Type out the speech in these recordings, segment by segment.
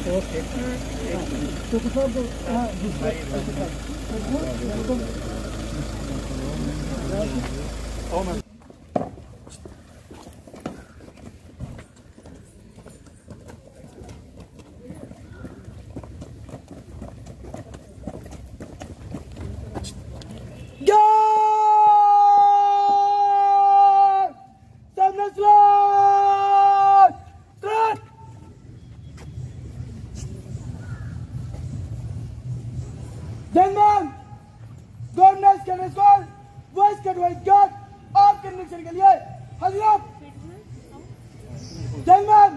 Okay तो जनमन governance के response voice के गार्ड आपके निरीक्षण के लिए हजरत जनमन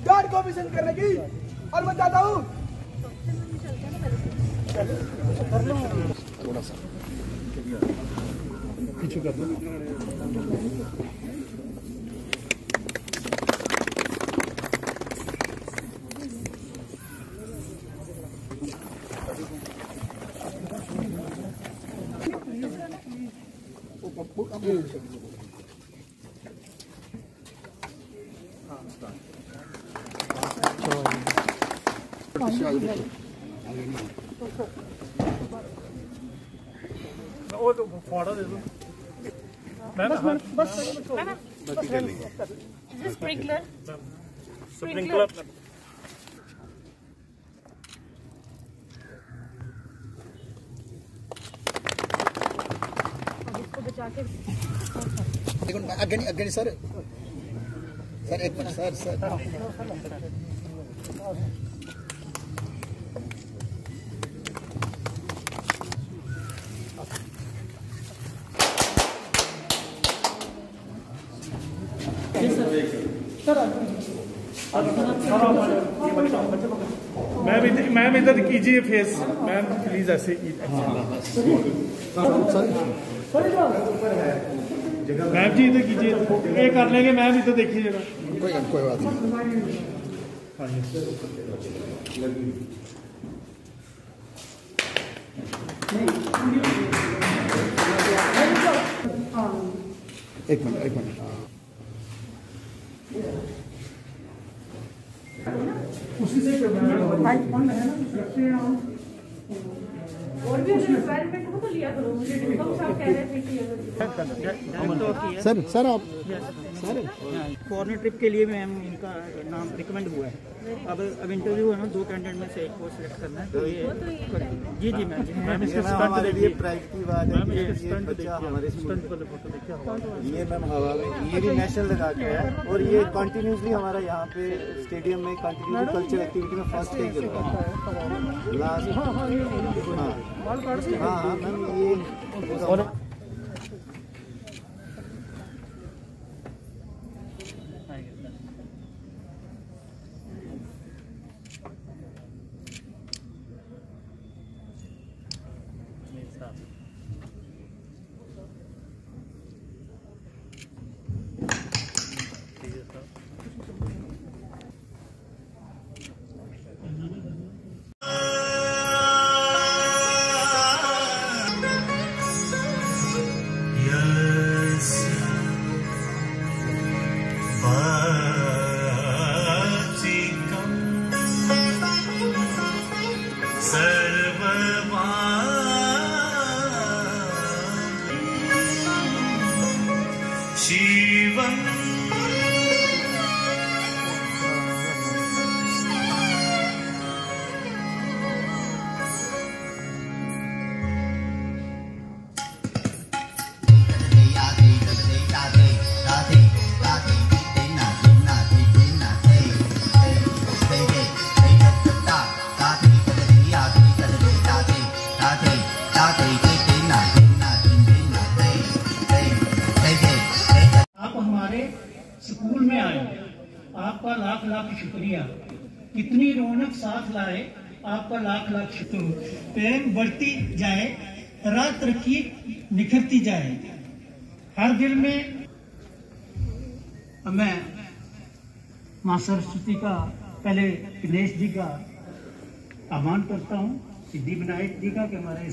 गार्ड को मिशन करने की और मैं चाहता हूँ थोड़ा सा पीछे कर दो। वो तो फाड़ा दे दो बस स्प्रिंकलर अगेन सर एक मिनट सर मैम इधर कीजिए फेस मैम प्लीज ऐसे मैम जी इधर कीजिए ये कर लेंगे मैम इधर देखिएगा कोई बात नहीं। एक मिनट उसी से और भी रिक्वायरमेंट हो तो लिया करो मुझे डिस्काउंट आप कह रहे थे कि सर आप सर फॉरेन ट्रिप के लिए मैम इनका नाम रिकमेंड हुआ है। अब इंटरव्यू है ना, 2 कैंडिडेट में से एक को सिलेक्ट करना है। तो ये जी मैम हमारे लिए प्राइड की बात है कि ये बच्चा हमारे स्कूल ये मैम हवा में ये भी नेशनल लगा के है और ये कंटिन्यूसली हमारा यहाँ पे स्टेडियम में कंटिन्यूसली कल्चरल एक्टिविटी में फर्स्ट टाइम चल रहा है लास्ट। हाँ मैम ये शिवम स्कूल में आए, आपका लाख लाख शुक्रिया। कितनी रौनक साथ लाए, आपका लाख लाख शुक्र। प्रेम बढ़ती जाए, राह तरक्की निखरती जाए हर दिल में। मैं मां सरस्वती का पहले गणेश जी का आह्वान करता हूँ, सिद्धि विनायक जी का कि हमारे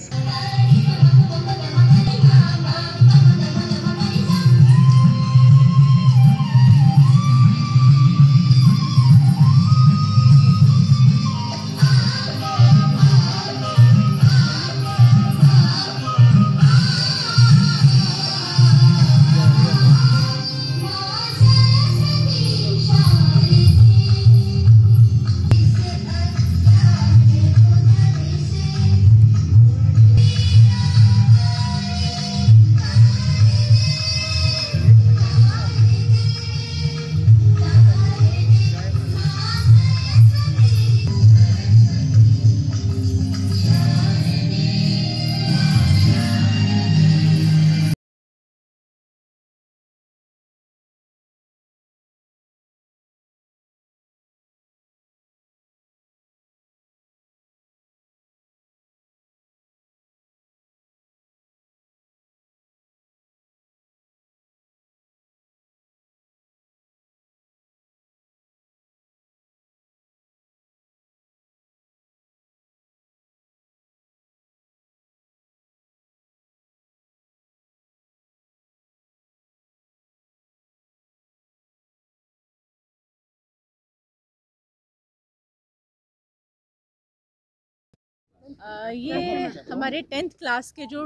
ये हमारे 10th क्लास के जो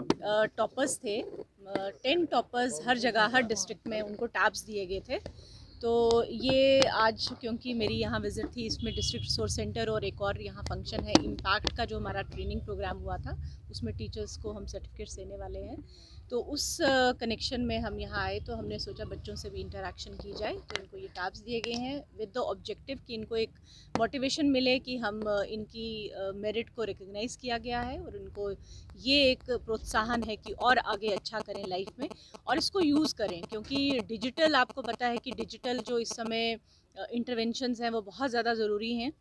टॉपर्स थे, 10 टॉपर्स हर जगह हर डिस्ट्रिक्ट में उनको टैब्स दिए गए थे। तो ये आज क्योंकि मेरी यहाँ विज़िट थी, इसमें डिस्ट्रिक्ट रिसोर्स सेंटर और एक और यहाँ फंक्शन है इम्पैक्ट का, जो हमारा ट्रेनिंग प्रोग्राम हुआ था, उसमें टीचर्स को हम सर्टिफिकेट्स देने वाले हैं। तो उस कनेक्शन में हम यहाँ आए, तो हमने सोचा बच्चों से भी इंटरेक्शन की जाए। तो इनको ये टैब्स दिए गए हैं विद द ऑब्जेक्टिव कि इनको एक मोटिवेशन मिले कि हम इनकी मेरिट को रिकग्नाइज़ किया गया है, और इनको ये एक प्रोत्साहन है कि और आगे अच्छा करें लाइफ में और इसको यूज़ करें। क्योंकि डिजिटल, आपको पता है कि डिजिटल जो इस समय इंटरवेंशंस हैं वो बहुत ज़्यादा ज़रूरी हैं।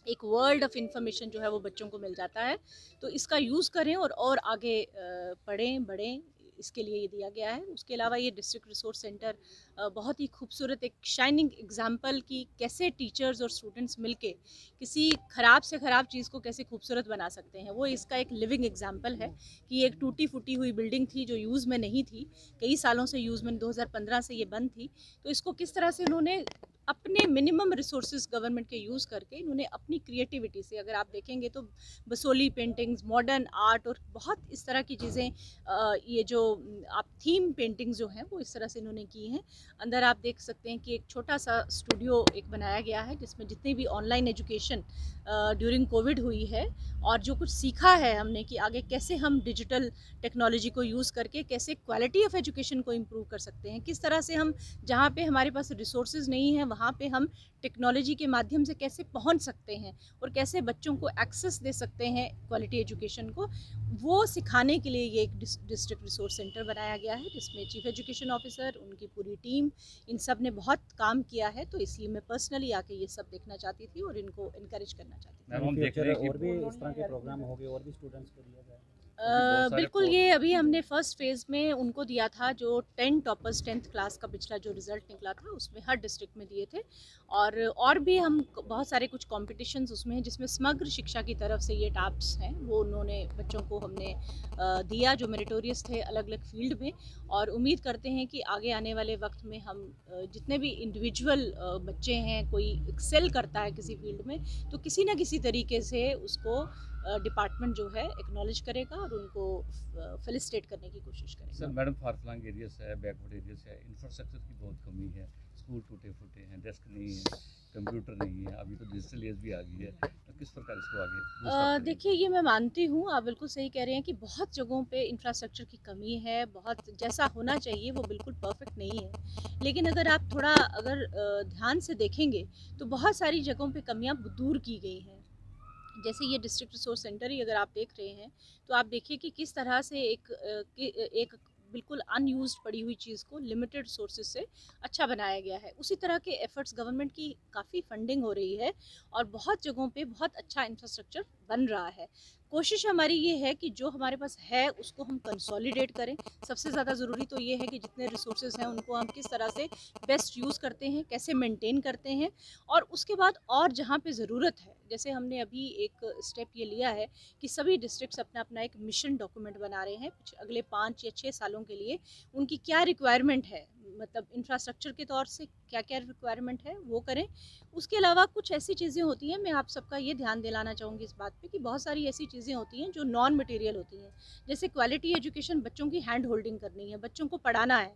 एक वर्ल्ड ऑफ इंफॉर्मेशन जो है वो बच्चों को मिल जाता है, तो इसका यूज़ करें और आगे पढ़ें बढ़ें, इसके लिए ये दिया गया है। उसके अलावा ये डिस्ट्रिक्ट रिसोर्स सेंटर बहुत ही खूबसूरत एक शाइनिंग एग्जाम्पल की कैसे टीचर्स और स्टूडेंट्स मिलके किसी ख़राब से ख़राब चीज़ को कैसे खूबसूरत बना सकते हैं, वो इसका एक लिविंग एग्जाम्पल है। कि एक टूटी फूटी हुई बिल्डिंग थी जो यूज़ में नहीं थी, कई सालों से यूज़ में, 2015 से ये बंद थी, तो इसको किस तरह से उन्होंने अपने मिनिमम रिसोर्सेज गवर्नमेंट के यूज़ करके इन्होंने अपनी क्रिएटिविटी से, अगर आप देखेंगे तो बसोली पेंटिंग्स, मॉडर्न आर्ट और बहुत इस तरह की चीज़ें, ये जो आप थीम पेंटिंग्स जो हैं वो इस तरह से इन्होंने की हैं। अंदर आप देख सकते हैं कि एक छोटा सा स्टूडियो एक बनाया गया है जिसमें जितनी भी ऑनलाइन एजुकेशन ड्यूरिंग कोविड हुई है और जो कुछ सीखा है हमने कि आगे कैसे हम डिजिटल टेक्नोलॉजी को यूज़ करके कैसे क्वालिटी ऑफ एजुकेशन को इम्प्रूव कर सकते हैं, किस तरह से हम जहाँ पे हमारे पास रिसोर्सेज नहीं हैं वहाँ पे हम टेक्नोलॉजी के माध्यम से कैसे पहुँच सकते हैं और कैसे बच्चों को एक्सेस दे सकते हैं क्वालिटी एजुकेशन को, वो सिखाने के लिए ये एक डिस्ट्रिक्ट रिसोर्स सेंटर बनाया गया है जिसमें चीफ एजुकेशन ऑफिसर, उनकी पूरी टीम, इन सब ने बहुत काम किया है। तो इसलिए मैं पर्सनली आके ये सब देखना चाहती थी और इनको इनकरेज करना चाहती थी। हम देख रहे हैं कि और भी इस तरह के प्रोग्राम होंगे और भी स्टूडेंट्स को दिया जाएगा। बिल्कुल, ये अभी हमने फर्स्ट फेज़ में उनको दिया था जो 10 टॉपर्स 10th क्लास का पिछला जो रिज़ल्ट निकला था उसमें हर डिस्ट्रिक्ट में दिए थे, और भी हम बहुत सारे कुछ कॉम्पिटिशन्स उसमें हैं जिसमें समग्र शिक्षा की तरफ से ये टैब्स हैं वो उन्होंने बच्चों को हमने दिया जो मेरिटोरियस थे अलग अलग फील्ड में। और उम्मीद करते हैं कि आगे आने वाले वक्त में हम जितने भी इंडिविजुअल बच्चे हैं, कोई एक्सेल करता है किसी फील्ड में, तो किसी न किसी तरीके से उसको डिपार्टमेंट जो है एक्नॉलेज करेगा और उनको फेलिसिटेट करने की कोशिश करेगा। सर, मैडम फार-फ्लंग एरियाज है, बैकवर्ड एरियाज है, इंफ्रास्ट्रक्चर की बहुत कमी है, स्कूल टूटे फूटे हैं, डेस्क नहीं है, कंप्यूटर नहीं है, अभी तो डिजिटल एज भी आ गई है, तो किस प्रकार इसको आगे? देखिए, ये मैं मानती हूँ, आप बिल्कुल सही कह रहे हैं कि बहुत जगहों पे इंफ्रास्ट्रक्चर की कमी है, बहुत जैसा होना चाहिए वो बिल्कुल परफेक्ट नहीं है। लेकिन अगर आप थोड़ा ध्यान से देखेंगे तो बहुत सारी जगहों पे कमियाँ दूर की गई हैं। जैसे ये डिस्ट्रिक्ट रिसोर्स सेंटर ही अगर आप देख रहे हैं तो आप देखिए कि किस तरह से एक बिल्कुल अनयूज्ड पड़ी हुई चीज़ को लिमिटेड रिसोर्सेज से अच्छा बनाया गया है। उसी तरह के एफर्ट्स गवर्नमेंट की काफ़ी फंडिंग हो रही है और बहुत जगहों पे बहुत अच्छा इंफ्रास्ट्रक्चर बन रहा है। कोशिश हमारी ये है कि जो हमारे पास है उसको हम कंसोलिडेट करें। सबसे ज़्यादा ज़रूरी तो ये है कि जितने रिसोर्सेज हैं उनको हम किस तरह से बेस्ट यूज़ करते हैं, कैसे मेंटेन करते हैं, और उसके बाद और जहाँ पे ज़रूरत है, जैसे हमने अभी एक स्टेप ये लिया है कि सभी डिस्ट्रिक्ट्स अपना अपना एक मिशन डॉक्यूमेंट बना रहे हैं अगले 5 या 6 सालों के लिए। उनकी क्या रिक्वायरमेंट है, मतलब इंफ्रास्ट्रक्चर के तौर से क्या क्या रिक्वायरमेंट है वो करें। उसके अलावा कुछ ऐसी चीज़ें होती हैं, मैं आप सबका ये ध्यान दिलाना चाहूँगी इस बात पे कि बहुत सारी ऐसी चीज़ें होती हैं जो नॉन मटेरियल होती हैं। जैसे क्वालिटी एजुकेशन, बच्चों की हैंड होल्डिंग करनी है, बच्चों को पढ़ाना है।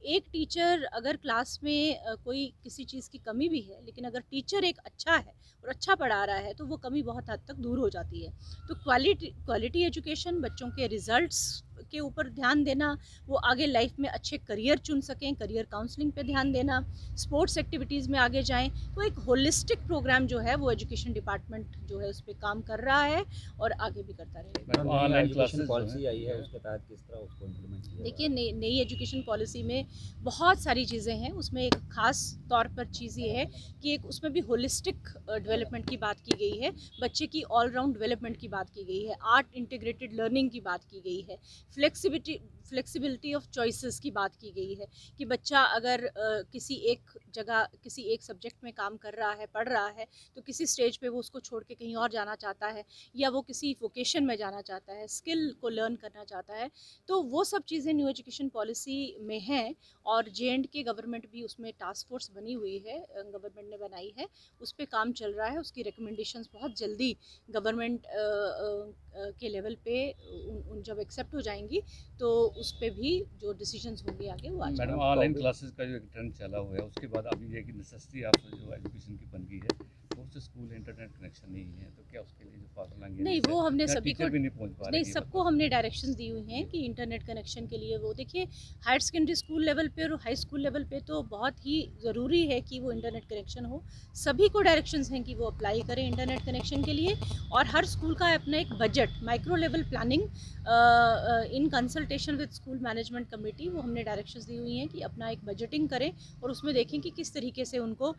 एक टीचर अगर क्लास में कोई किसी चीज़ की कमी भी है, लेकिन अगर टीचर एक अच्छा है और अच्छा पढ़ा रहा है तो वो कमी बहुत हद तक दूर हो जाती है। तो क्वालिटी एजुकेशन, बच्चों के रिजल्ट्स के ऊपर ध्यान देना, वो आगे लाइफ में अच्छे करियर चुन सकें, करियर काउंसलिंग पे ध्यान देना, स्पोर्ट्स एक्टिविटीज़ में आगे जाएं। तो एक होलिस्टिक प्रोग्राम जो है वो एजुकेशन डिपार्टमेंट जो है उस पर काम कर रहा है और आगे भी करता रहेगा। ऑनलाइन क्लासेस पॉलिसी आई है, उसके तहत किस तरह उसको इम्प्लीमेंट किया? देखिए, नई एजुकेशन पॉलिसी में बहुत सारी चीज़ें हैं। उसमें एक ख़ास तौर पर चीज़ ये है कि एक उसमें भी होलिस्टिक डेवलपमेंट की बात की गई है, बच्चे की ऑल राउंड डेवलपमेंट की बात की गई है, आर्ट इंटीग्रेटेड लर्निंग की बात की गई है, फ्लेक्सिबिलिटी ऑफ चॉइसेस की बात की गई है कि बच्चा अगर किसी एक जगह किसी एक सब्जेक्ट में काम कर रहा है, पढ़ रहा है, तो किसी स्टेज पे वो उसको छोड़ के कहीं और जाना चाहता है, या वो किसी वोकेशन में जाना चाहता है, स्किल को लर्न करना चाहता है, तो वो सब चीज़ें न्यू एजुकेशन पॉलिसी में हैं। और J&K गवर्नमेंट भी उसमें टास्क फोर्स बनी हुई है, गवर्नमेंट ने बनाई है, उस पर काम चल रहा है। उसकी रिकमेंडेशंस बहुत जल्दी गवर्नमेंट के लेवल पे उन जब एक्सेप्ट हो जाएंगी तो उस पे भी जो डिसीजंस होंगे आगे वो आ जाएंगे। मैडम, ऑनलाइन क्लासेस का जो एक ट्रेंड चला हुआ है, उसके बाद अभी ये कि नेसेसिटी ऑफ जो एजुकेशन की बन गई है, बहुत से स्कूल इंटरनेट कनेक्शन नहीं है, तो क्या उसके लिए जो फार्मूला नहीं, वो हमने सभी को भी नहीं पहुंच पा रहे नहीं, सबको हमने डायरेक्शंस दी हुई हैं कि इंटरनेट कनेक्शन के लिए वो देखिए हायर सेकेंडरी स्कूल लेवल पे और हाई स्कूल लेवल पे तो बहुत ही ज़रूरी है कि वो इंटरनेट कनेक्शन हो। सभी को डायरेक्शंस हैं कि वो अप्लाई करें इंटरनेट कनेक्शन के लिए, और हर स्कूल का अपना एक budget, micro level planning in consultation with school management committee, वो हमने डायरेक्शंस दी हुई हैं कि अपना एक बजटिंग करें और उसमें देखें कि किस तरीके से उनको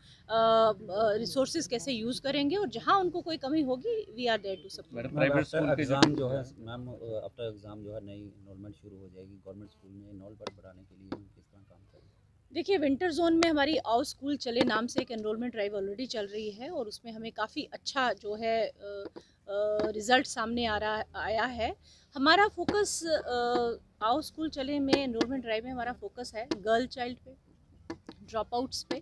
रिसोर्सेज कैसे यूज़ करेंगे, और जहाँ उनको कोई कमी होगी we are there to support. Private school के एग्जाम जो है मैम, आफ्टर एग्जाम जो है नई इनरोलमेंट शुरू हो जाएगी, गवर्नमेंट स्कूल में इनरोलमेंट बढ़ाने के लिए किस तरह काम करें? देखिए, विंटर जोन में हमारी आओ स्कूल चले नाम से एक एनरोलमेंट ड्राइव ऑलरेडी चल रही है, और उसमें हमें काफ़ी अच्छा जो है रिज़ल्ट सामने आया है। हमारा फोकस आओ स्कूल चले में एनरोलमेंट ड्राइव में हमारा फोकस है गर्ल चाइल्ड पे, ड्रॉप आउट्स पे,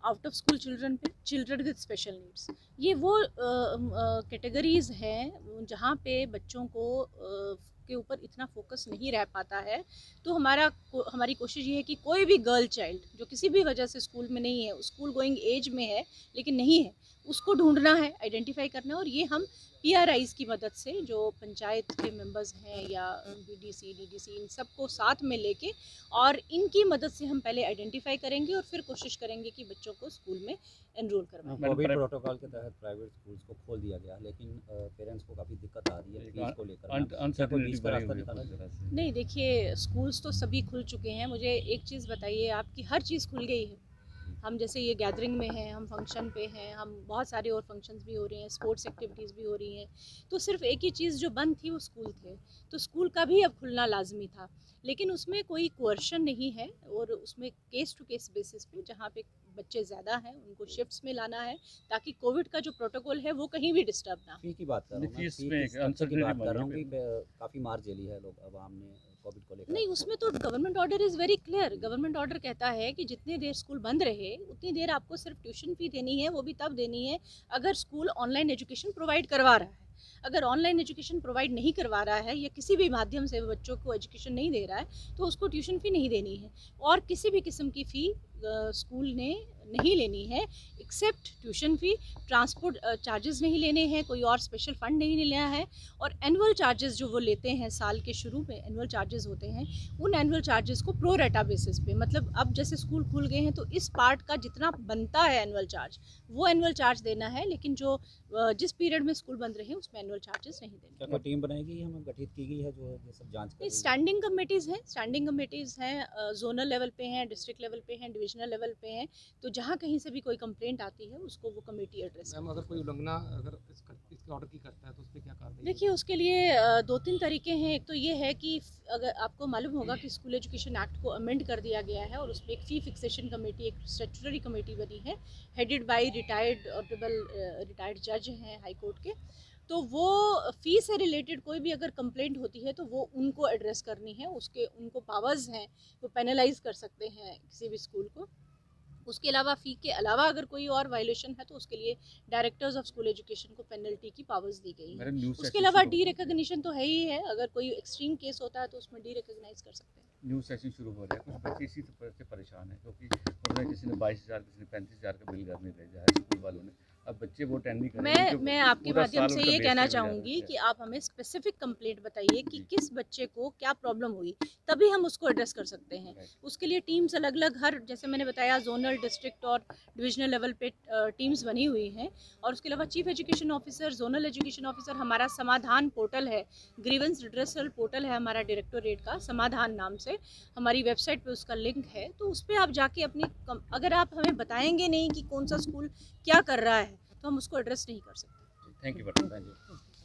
आउट ऑफ स्कूल चिल्ड्रन पे, चिल्ड्रन विद स्पेशल नीड्स। ये वो कैटेगरीज़ हैं जहाँ पे बच्चों को के ऊपर इतना फोकस नहीं रह पाता है। तो हमारी कोशिश ये है कि कोई भी गर्ल चाइल्ड जो किसी भी वजह से स्कूल में नहीं है, स्कूल गोइंग एज में है लेकिन नहीं है, उसको ढूंढना है, आइडेंटिफाई करना है, और ये हम PRIs की मदद से, जो पंचायत के मेंबर्स हैं या BDC, DDC, इन सबको साथ में लेके और इनकी मदद से हम पहले आइडेंटिफाई करेंगे और फिर कोशिश करेंगे कि बच्चों को स्कूल में एनरोल करवाएं। कोविड प्रोटोकॉल के तहत प्राइवेट स्कूल्स को खोल दिया गया, लेकिन पेरेंट्स को काफ़ी दिक्कत आ रही है फीस को लेकर। नहीं, देखिए स्कूल्स तो सभी खुल चुके हैं। मुझे एक चीज़ बताइए, आपकी हर चीज़ खुल गई है। हम जैसे ये गैदरिंग में हैं, हम फंक्शन पे हैं, हम बहुत सारे और फंक्शंस भी हो रही हैं, स्पोर्ट्स एक्टिविटीज़ भी हो रही हैं। तो सिर्फ एक ही चीज़ जो बंद थी वो स्कूल थे, तो स्कूल का भी अब खुलना लाजमी था, लेकिन उसमें कोई कोअर्शन नहीं है और उसमें केस टू केस बेसिस पे जहाँ पे बच्चे ज़्यादा हैं उनको शिफ्ट्स में लाना है ताकि कोविड का जो प्रोटोकॉल है वो कहीं भी डिस्टर्ब ना हो। फी की बात कर रहा हूँ, काफ़ी मार झेली है लोग आवाम ने कोविड को लेकर। नहीं, उसमें तो government order is very clear. Government order कहता है कि जितनी देर स्कूल बंद रहे उतनी देर आपको सिर्फ ट्यूशन फ़ी देनी है, वो भी तब देनी है अगर स्कूल ऑनलाइन एजुकेशन प्रोवाइड करवा रहा है। अगर ऑनलाइन एजुकेशन प्रोवाइड नहीं करवा रहा है या किसी भी माध्यम से बच्चों को एजुकेशन नहीं दे रहा है तो उसको ट्यूशन फ़ी नहीं देनी है, और किसी भी किस्म की फ़ी स्कूल ने नहीं लेनी है except tuition fee. Transport charges नहीं लेने हैं, कोई और स्पेशल फ़ंड नहीं लेना है, और एनुअल चार्जेस जो वो लेते हैं साल के शुरू में एनुअल चार्जेस होते हैं, उन एनुअल चार्जेस को प्रो रेटा बेसिस पे, मतलब अब जैसे स्कूल खुल गए हैं तो इस पार्ट का जितना बनता है एनुअल चार्ज वो एनुअल चार्ज देना है, लेकिन जो जिस पीरियड में स्कूल बंद रहे उसमें एनुअल चार्जेस नहीं देने। क्या कोई टीम बनाएगी, हमें गठित की गई है जो ये सब जांच करेगी? स्टैंडिंग कमेटीज़ हैं, जोनल लेवल पे हैं, डिस्ट्रिक्ट लेवल पे हैं, डिविजनल लेवल पे हैं, तो जहाँ कहीं से भी कोई कंप्लेंट आती है उसको वो कमेटी एड्रेस। मैम, अगर कोई उल्लंघना अगर इसके ऑर्डर की करता है तो उस पर क्या कार्रवाई? देखिए, उसके लिए 2-3 तरीके हैं। एक तो ये है कि अगर आपको मालूम होगा कि स्कूल एजुकेशन एक्ट को अमेंड कर दिया गया है और उसमें एक फ़ी फिक्सेशन कमेटी, एक स्टैट्यूटरी कमेटी बनी है हेडेड बाय रिटायर्ड जज हैं हाई कोर्ट के। तो वो फ़ी से रिलेटेड कोई भी अगर कंप्लेंट होती है तो वो उनको एड्रेस करनी है, उनको पावर्स हैं, वो पेनलाइज कर सकते हैं किसी भी स्कूल को। उसके अलावा फ़ी के अलावा अगर कोई और वायलेशन है तो उसके लिए डायरेक्टर्स ऑफ स्कूल एजुकेशन को पेनल्टी की पावर्स दी गई है। उसके अलावा डी रिकॉग्निशन तो है ही है, अगर कोई एक्सट्रीम केस होता है तो उसमें डी रिकॉग्नाइज कर सकते हैं। न्यू सेशन शुरू हो रहा है, कुछ बच्चे इसी तरह से परेशान हैं क्योंकि उन्होंने किसी ने 22,000 किसी ने 35,000 का बिल घर में भेजा है स्कूल वालों ने। अब बच्चे वो अटेंड नहीं करेंगे। मैं आपके माध्यम से ये कहना चाहूँगी कि आप हमें स्पेसिफिक कंप्लेंट बताइए कि किस बच्चे को क्या प्रॉब्लम हुई, तभी हम उसको एड्रेस कर सकते हैं। उसके लिए टीम्स अलग अलग, हर जैसे मैंने बताया जोनल, डिस्ट्रिक्ट और डिविजनल लेवल पे टीम्स बनी हुई हैं। और उसके अलावा chief education officer, zonal education officer, हमारा समाधान पोर्टल है, ग्रीवेंस रिड्रेसल पोर्टल है हमारा डायरेक्टोरेट का, समाधान नाम से हमारी वेबसाइट पे उसका लिंक है। तो उस पर आप जाके अगर आप हमें बताएंगे नहीं कि कौन सा स्कूल क्या कर रहा है तो हम उसको एड्रेस नहीं कर सकते। Thank you.